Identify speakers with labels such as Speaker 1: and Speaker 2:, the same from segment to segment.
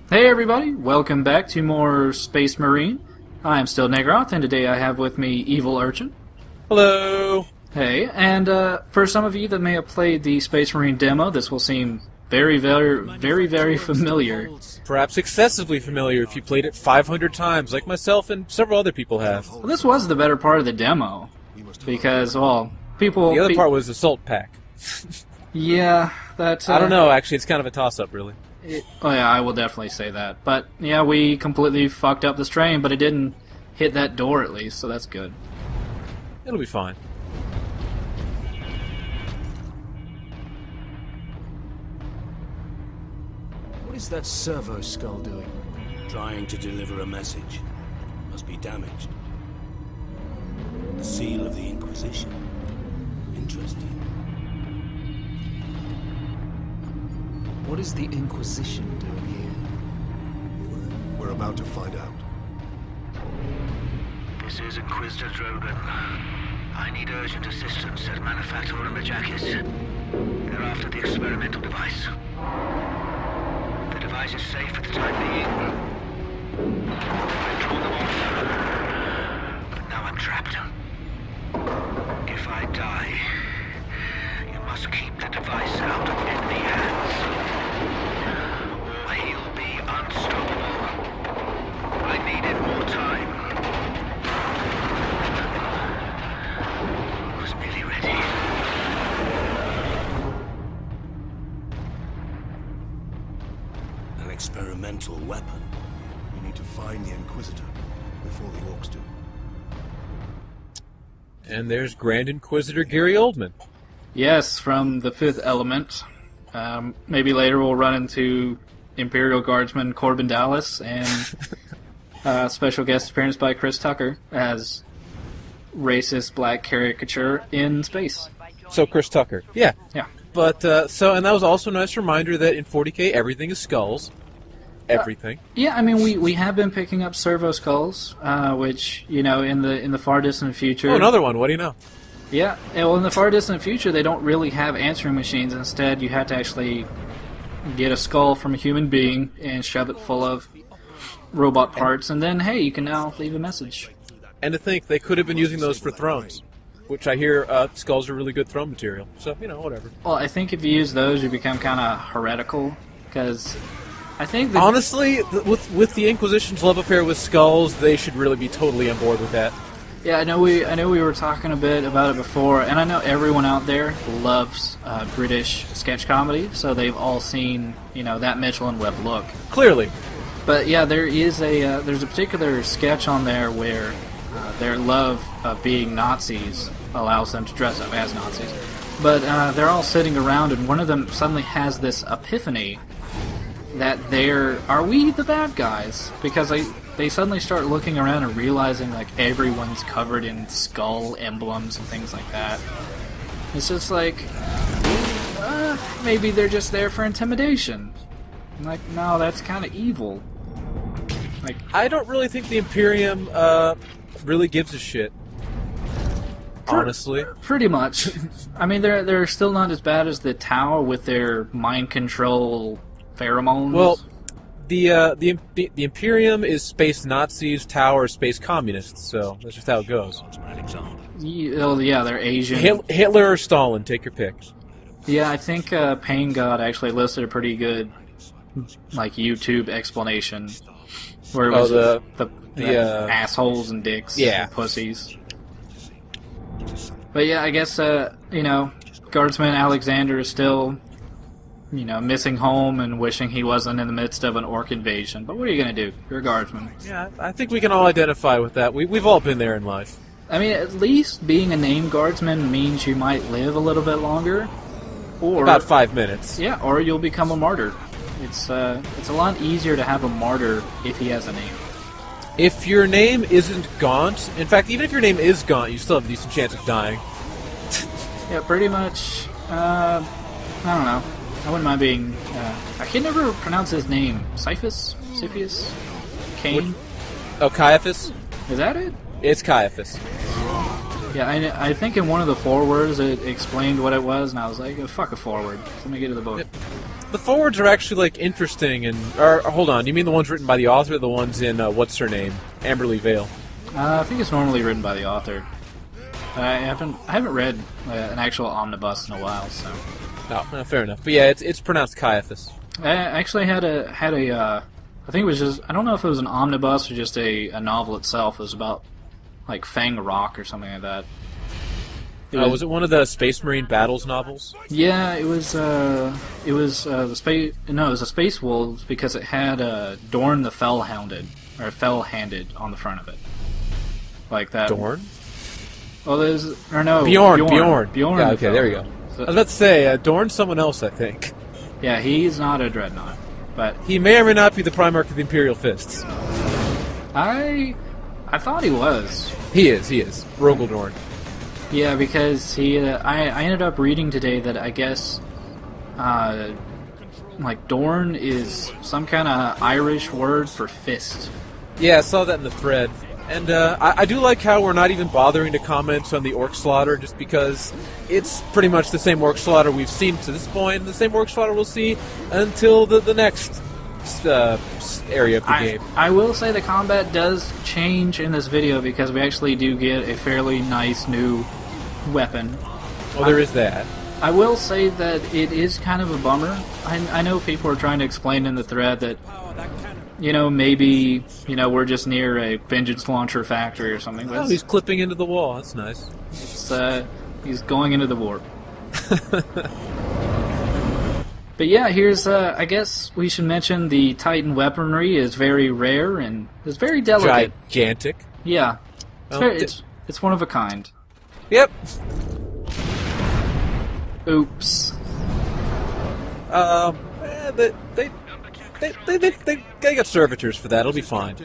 Speaker 1: Hey everybody, welcome back to more Space Marine. I am still Negroth, and today I have with me EvilUrchin.
Speaker 2: Hello!
Speaker 1: Hey, and for some of you that may have played the Space Marine demo, this will seem very familiar.
Speaker 2: Perhaps excessively familiar if you played it 500 times, like myself and several other people have.
Speaker 1: Well, this was the better part of the demo, because, well, people...
Speaker 2: The other part was Assault Pack.
Speaker 1: Yeah, that's...
Speaker 2: I don't know, actually, it's kind of a toss-up, really.
Speaker 1: Oh yeah, I will definitely say that. But, yeah, we completely fucked up the strain, but it didn't hit that door at least, so that's good.
Speaker 2: It'll be fine.
Speaker 3: What is that servo skull doing?
Speaker 4: Trying to deliver a message. Must be damaged. The seal of the Inquisition. Interesting.
Speaker 3: What is the Inquisition doing here?
Speaker 4: We're about to find out.
Speaker 5: This is Inquisitor Drogan. I need urgent assistance at Manufacturer Majakis. They're after the experimental device. The device is safe for the time being. I've drawn them off. But now I'm trapped. If I die, you must keep the device out of enemy hands. Or he'll be unstoppable. I needed more time. I was nearly ready.
Speaker 4: An experimental weapon. We need to find the Inquisitor before the Orcs do.
Speaker 2: And there's Grand Inquisitor Gary Oldman.
Speaker 1: Yes, from the Fifth Element. Maybe later we'll run into Imperial Guardsman Corbin Dallas and special guest appearance by Chris Tucker as racist black caricature in space.
Speaker 2: So Chris Tucker. Yeah.
Speaker 1: Yeah.
Speaker 2: But, and that was also a nice reminder that in 40K everything is skulls. Everything.
Speaker 1: Yeah, I mean, we have been picking up servo skulls, which, you know, in the far distant future...
Speaker 2: Oh, another one. What do you know?
Speaker 1: Yeah, well, in the far distant future, they don't really have answering machines. Instead, you have to actually get a skull from a human being and shove it full of robot parts, and then, hey, you can now leave a message.
Speaker 2: And to think, they could have been using those for thrones, which I hear skulls are really good throne material. So, you know, whatever.
Speaker 1: Well, I think if you use those, you become kind of heretical, because I think that...
Speaker 2: Honestly, with the Inquisition's love affair with skulls, they should really be totally on board with that.
Speaker 1: Yeah, I know we were talking a bit about it before, and I know everyone out there loves British sketch comedy, so they've all seen, you know, that Mitchell and Webb look.
Speaker 2: Clearly.
Speaker 1: But yeah, there's a particular sketch on there where their love of being Nazis allows them to dress up as Nazis. But they're all sitting around, and one of them suddenly has this epiphany that are we the bad guys? Because they suddenly start looking around and realizing, like, everyone's covered in skull emblems and things like that. It's just like, maybe they're just there for intimidation. I'm like, no, that's kind of evil. Like,
Speaker 2: I don't really think the Imperium really gives a shit. Honestly.
Speaker 1: Pretty much. I mean, they're still not as bad as the Tau with their mind control pheromones.
Speaker 2: Well, the Imperium is space Nazis, Tau are space communists, so that's just how it goes.
Speaker 1: Yeah, they're Asian.
Speaker 2: Hitler or Stalin, take your pick.
Speaker 1: Yeah, I think Pain God actually listed a pretty good, like, YouTube explanation where it was the assholes and dicks and pussies. But yeah, I guess you know, Guardsman Alexander is still, you know, missing home and wishing he wasn't in the midst of an orc invasion. But what are you going to do? You're a guardsman.
Speaker 2: Yeah, I think we can all identify with that. We've all been there in life.
Speaker 1: I mean, at least being a named guardsman means you might live a little bit longer. Or
Speaker 2: about 5 minutes.
Speaker 1: Yeah, or you'll become a martyr. It's a lot easier to have a martyr if he has a name.
Speaker 2: If your name isn't Gaunt, in fact, even if your name is Gaunt, you still have a decent chance of dying.
Speaker 1: Yeah, pretty much. I don't know. I wouldn't mind being... I can never pronounce his name. Cyphus? Cyphius? Cain?
Speaker 2: Oh, Caiaphas?
Speaker 1: Is that it?
Speaker 2: It's Caiaphas.
Speaker 1: Yeah, I think in one of the forewords it explained what it was, and I was like, oh, fuck a forward. Let me get to the book.
Speaker 2: The forwards are actually like interesting, and hold on, you mean the ones written by the author, or the ones in what's her name, Amberly Vale?
Speaker 1: I think it's normally written by the author. I haven't read an actual omnibus in a while, so.
Speaker 2: No, fair enough. But yeah, it's pronounced Caiaphas.
Speaker 1: I actually had a I think it was just, I don't know if it was an omnibus or just a novel itself. It was about like Fang Rock or something like that.
Speaker 2: Was it one of the Space Marine Battles novels?
Speaker 1: Yeah, it was the space. No, it was a Space Wolves because it had Dorn the Fell-Hounded or Fell-Handed on the front of it, like that.
Speaker 2: Dorn?
Speaker 1: Oh, there's or no
Speaker 2: Bjorn.
Speaker 1: Yeah,
Speaker 2: okay, there we go. I was about to say Dorn's someone else, I think.
Speaker 1: Yeah, he's not a Dreadnought, but
Speaker 2: he may or may not be the Primarch of the Imperial Fists.
Speaker 1: I thought he was.
Speaker 2: He is. Rogel Dorn.
Speaker 1: Yeah, because he. I ended up reading today that I guess, like Dorn is some kind of Irish word for fist.
Speaker 2: Yeah, I saw that in the thread. And I do like how we're not even bothering to comment on the orc slaughter, just because it's pretty much the same orc slaughter we've seen to this point, and the same orc slaughter we'll see until the next area of the game.
Speaker 1: I will say the combat does change in this video because we actually do get a fairly nice new weapon.
Speaker 2: Well, there is that.
Speaker 1: I will say that it is kind of a bummer. I know people are trying to explain in the thread that, you know, maybe, you know, we're just near a vengeance launcher factory or something.
Speaker 2: Oh, he's clipping into the wall. That's nice.
Speaker 1: He's going into the warp. But yeah, here's, I guess we should mention the Titan weaponry is very rare and is very delicate.
Speaker 2: Gigantic.
Speaker 1: Yeah. It's one of a kind.
Speaker 2: Yep.
Speaker 1: Oops.
Speaker 2: They got servitors for that. It'll be fine.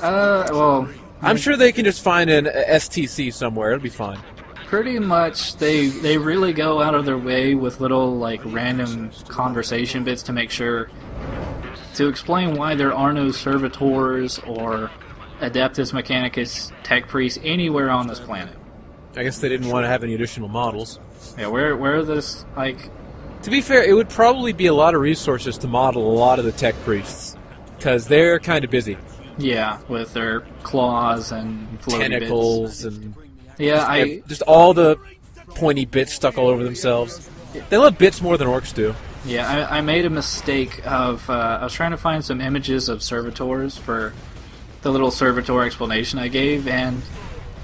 Speaker 1: Well,
Speaker 2: I'm sure they can just find an STC somewhere. It'll be fine.
Speaker 1: Pretty much, they really go out of their way with little like random conversation bits to make sure to explain why there are no servitors or Adeptus Mechanicus tech priests anywhere on this planet.
Speaker 2: I guess they didn't want to have any additional models.
Speaker 1: Yeah, where this like.
Speaker 2: To be fair, it would probably be a lot of resources to model a lot of the tech priests, because they're kind of busy.
Speaker 1: Yeah, with their claws and floaty
Speaker 2: tentacles
Speaker 1: bits.
Speaker 2: And
Speaker 1: just
Speaker 2: all the pointy bits stuck all over themselves. They love bits more than orcs do.
Speaker 1: Yeah, I made a mistake of I was trying to find some images of servitors for the little servitor explanation I gave, and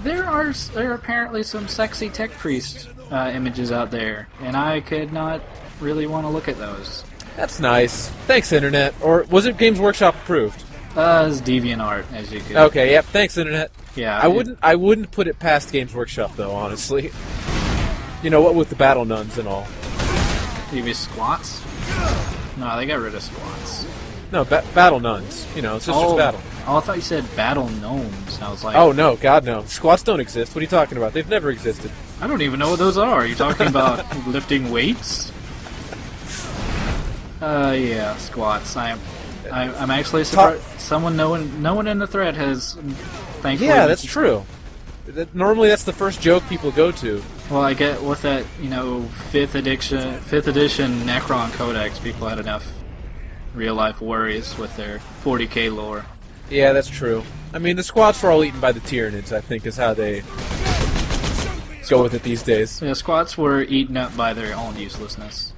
Speaker 1: there are apparently some sexy tech priest images out there, and I could not really want to look at those.
Speaker 2: That's nice. Thanks, Internet. Or was it Games Workshop approved?
Speaker 1: It's DeviantArt, as you could.
Speaker 2: Okay, yep. Thanks, Internet.
Speaker 1: Yeah,
Speaker 2: I wouldn't put it past Games Workshop though, honestly. You know what with the battle nuns and all.
Speaker 1: Maybe squats? No, they got rid of squats.
Speaker 2: No, battle nuns. You know, it's just battle.
Speaker 1: Oh, I thought you said battle gnomes. I was like,
Speaker 2: oh no, God no. Squats don't exist. What are you talking about? They've never existed.
Speaker 1: I don't even know what those are. Are you talking about lifting weights? Yeah, squats. I'm actually surprised. No one in the thread has. Thankfully.
Speaker 2: Yeah, that's true. Normally, that's the first joke people go to.
Speaker 1: Well, I get with that, you know, 5th edition Necron Codex, people had enough real life worries with their 40k lore.
Speaker 2: Yeah, that's true. I mean, the squats were all eaten by the Tyranids, I think, is how they go with it these days.
Speaker 1: Yeah, squats were eaten up by their own uselessness.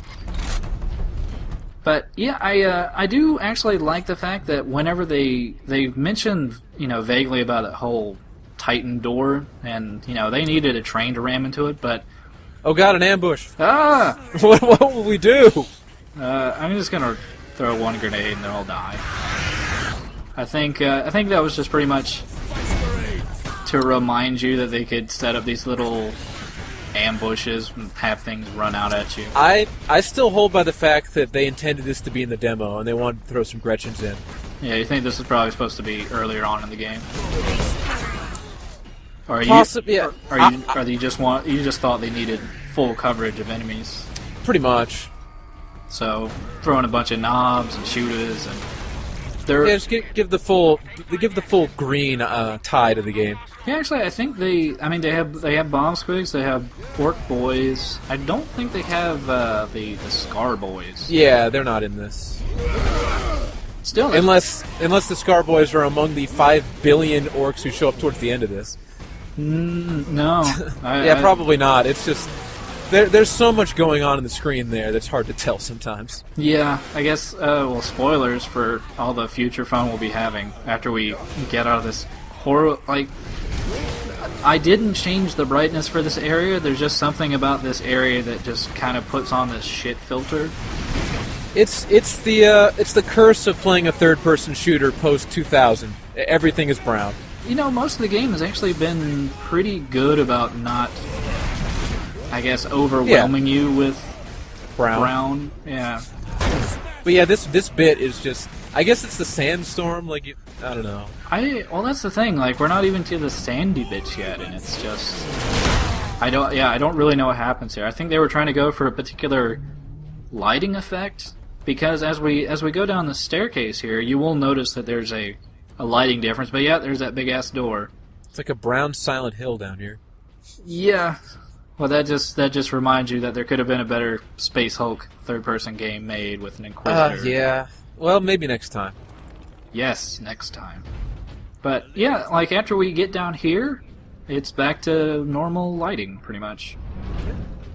Speaker 1: But yeah, I do actually like the fact that whenever they mention, you know, vaguely about a whole Titan door, and you know they needed a train to ram into it, but
Speaker 2: oh god, an ambush!
Speaker 1: Ah,
Speaker 2: what will we do?
Speaker 1: I'm just gonna throw one grenade and they'll all die. I think that was just pretty much to remind you that they could set up these little ambushes and have things run out at you.
Speaker 2: I still hold by the fact that they intended this to be in the demo and they wanted to throw some Gretchens in.
Speaker 1: Yeah, you think this is probably supposed to be earlier on in the game? Or you just thought they needed full coverage of enemies?
Speaker 2: Pretty much.
Speaker 1: So throwing a bunch of knobs and shooters and They're,
Speaker 2: Yeah, just give the full green tie to the game.
Speaker 1: yeah, actually, I think they have bomb squigs, they have orc boys. I don't think they have the scar boys.
Speaker 2: Yeah, they're not in this.
Speaker 1: Still,
Speaker 2: Unless the Scar Boys are among the 5 billion orcs who show up towards the end of this.
Speaker 1: no.
Speaker 2: Yeah, probably not. It's just there's so much going on the screen there that's hard to tell sometimes.
Speaker 1: Yeah, I guess. Well, spoilers for all the future fun we'll be having after we get out of this horror. Like, I didn't change the brightness for this area. There's just something about this area that just kind of puts on this shit filter.
Speaker 2: It's the curse of playing a third-person shooter post 2000. Everything is brown.
Speaker 1: You know, most of the game has actually been pretty good about not, I guess, overwhelming you with brown. Yeah.
Speaker 2: But yeah, this bit is just. I guess it's the sandstorm. Like, I don't know.
Speaker 1: Well, that's the thing. Like, we're not even to the sandy bits yet, and it's just. I don't really know what happens here. I think they were trying to go for a particular lighting effect. Because as we go down the staircase here, you will notice that there's a lighting difference. But yeah, there's that big ass door.
Speaker 2: It's like a brown Silent Hill down here.
Speaker 1: Yeah. Well, that just reminds you that there could have been a better Space Hulk third-person game made with an Inquisitor.
Speaker 2: Yeah. Well, maybe next time.
Speaker 1: Yes, next time. But yeah, like after we get down here, it's back to normal lighting, pretty much.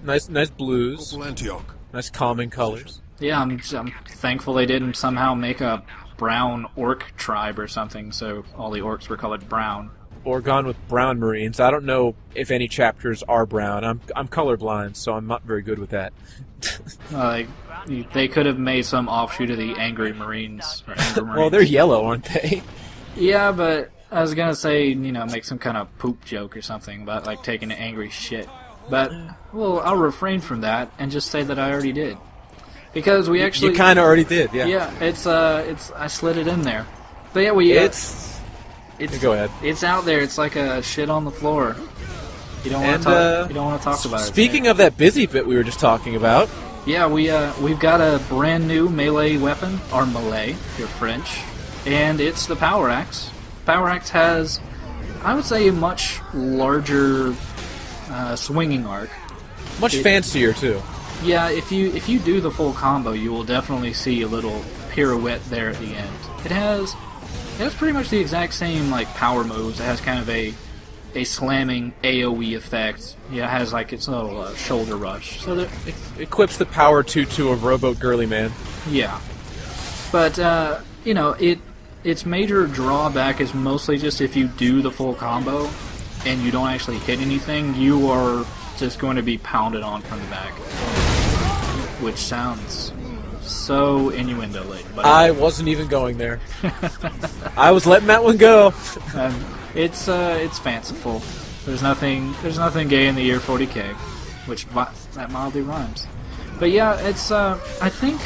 Speaker 2: Nice blues.
Speaker 6: Corporal Antioch.
Speaker 2: Nice calming colors.
Speaker 1: Yeah, I'm thankful they didn't somehow make a brown orc tribe or something, so all the orcs were colored brown.
Speaker 2: Or gone with brown Marines. I don't know if any chapters are brown. I'm colorblind, so I'm not very good with that.
Speaker 1: Like, they could have made some offshoot of the Angry Marines. Or Anger Marines.
Speaker 2: Well, they're yellow, aren't they?
Speaker 1: Yeah, but I was gonna say, make some kind of poop joke or something about, like, taking an angry shit. But, well, I'll refrain from that and just say that I already did. Because we actually...
Speaker 2: You kind of already did, yeah.
Speaker 1: Yeah, it's I slid it in there. But yeah,
Speaker 2: Go ahead.
Speaker 1: It's out there. It's like a shit on the floor. You don't want to talk. You don't want to talk about it.
Speaker 2: Speaking of that busy bit we were just talking about.
Speaker 1: Yeah, we've got a brand new melee weapon, or melee, if you're French, and it's the Power Axe. Power Axe has, I would say, a much larger swinging arc.
Speaker 2: Much fancier too.
Speaker 1: Yeah, if you do the full combo, you will definitely see a little pirouette there at the end. It has pretty much the exact same like power moves. It has kind of a slamming AoE effect. Yeah, it has like its little shoulder rush. So
Speaker 2: it equips the power 2-2 of Rowboat Girly Man.
Speaker 1: Yeah, but its major drawback is mostly just if you do the full combo and you don't actually hit anything, you are just going to be pounded on from the back. Which sounds so innuendo-laden.
Speaker 2: I wasn't even going there. I was letting that one go.
Speaker 1: It's fanciful. There's nothing gay in the year 40K, which that mildly rhymes. But yeah, it's I think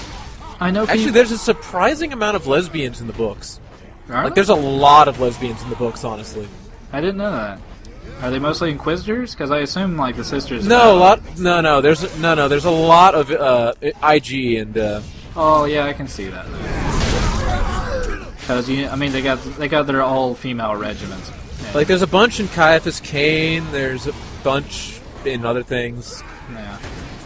Speaker 1: I know.
Speaker 2: Actually, there's a surprising amount of lesbians in the books.
Speaker 1: Are
Speaker 2: there's a lot of lesbians in the books, honestly.
Speaker 1: I didn't know that. Are they mostly Inquisitors? Because I assume like the sisters.
Speaker 2: No, There's a lot of IG and.
Speaker 1: Oh yeah, I can see that. Because they got their all-female regiments. Yeah.
Speaker 2: Like there's a bunch in Caiaphas Cain. There's a bunch in other things.
Speaker 1: Yeah.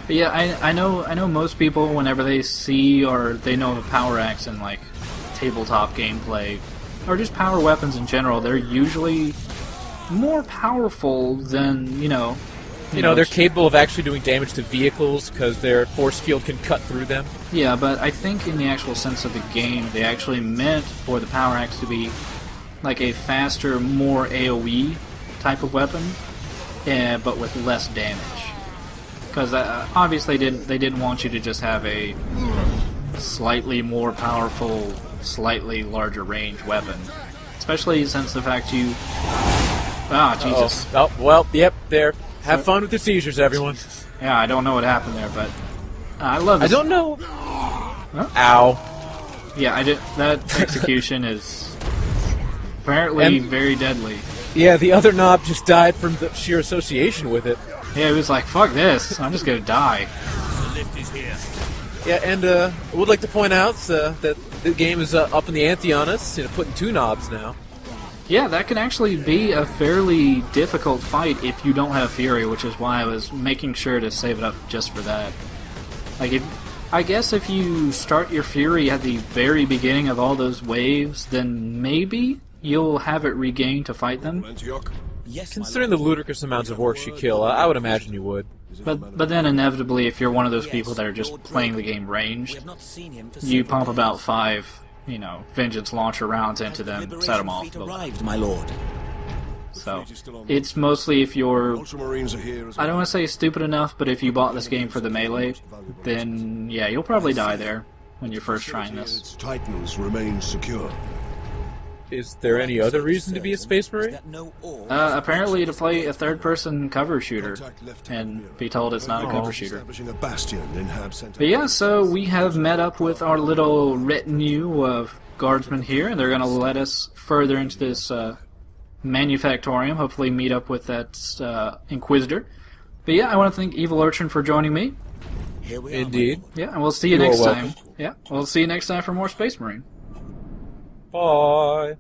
Speaker 1: But yeah, I know most people whenever they see or they know of a Power Axe in like tabletop gameplay or just power weapons in general, they're usually more powerful than
Speaker 2: they're capable of actually doing damage to vehicles because their force field can cut through them.
Speaker 1: Yeah, but I think in the actual sense of the game, they actually meant for the Power Axe to be like a faster, more AoE type of weapon, but with less damage. Because obviously they didn't want you to just have a slightly more powerful, slightly larger range weapon. Especially since the fact you... Ah, Jesus.
Speaker 2: Oh, well, yep, there. Have fun with the seizures, everyone.
Speaker 1: Yeah, I don't know what happened there, but I love this.
Speaker 2: I don't know.
Speaker 1: Huh?
Speaker 2: Ow.
Speaker 1: Yeah, that execution is apparently very deadly.
Speaker 2: Yeah, the other knob just died from the sheer association with it.
Speaker 1: Yeah, he was like, fuck this, I'm just gonna die.
Speaker 4: The lift is here.
Speaker 2: Yeah, and I would like to point out that the game is up in the ante on us, putting 2 knobs now.
Speaker 1: Yeah, that can actually be a fairly difficult fight if you don't have Fury, which is why I was making sure to save it up just for that. Like, I guess if you start your Fury at the very beginning of all those waves, then maybe you'll have it regained to fight them.
Speaker 2: Considering the ludicrous amounts of orcs you kill, I would imagine you would.
Speaker 1: But then inevitably, if you're one of those people that are just playing the game ranged, you pump about 5, Vengeance launcher rounds into them, set them off.
Speaker 6: Arrived, my lord.
Speaker 1: So, it's mostly if you're, I don't want to say stupid enough, but if you bought this game for the melee, then yeah, you'll probably die there when you're first trying this.
Speaker 7: Titans remain secure.
Speaker 2: Is there any other reason to be a Space Marine?
Speaker 1: Apparently to play a third-person cover shooter, and be told it's not a cover shooter. But yeah, so we have met up with our little retinue of guardsmen here, and they're going to let us further into this manufactorium, hopefully meet up with that Inquisitor. But yeah, I want to thank EvilUrchin for joining me.
Speaker 2: Indeed.
Speaker 1: Yeah, and we'll see you next time. Yeah, we'll see you next time for more Space Marine.
Speaker 2: Bye.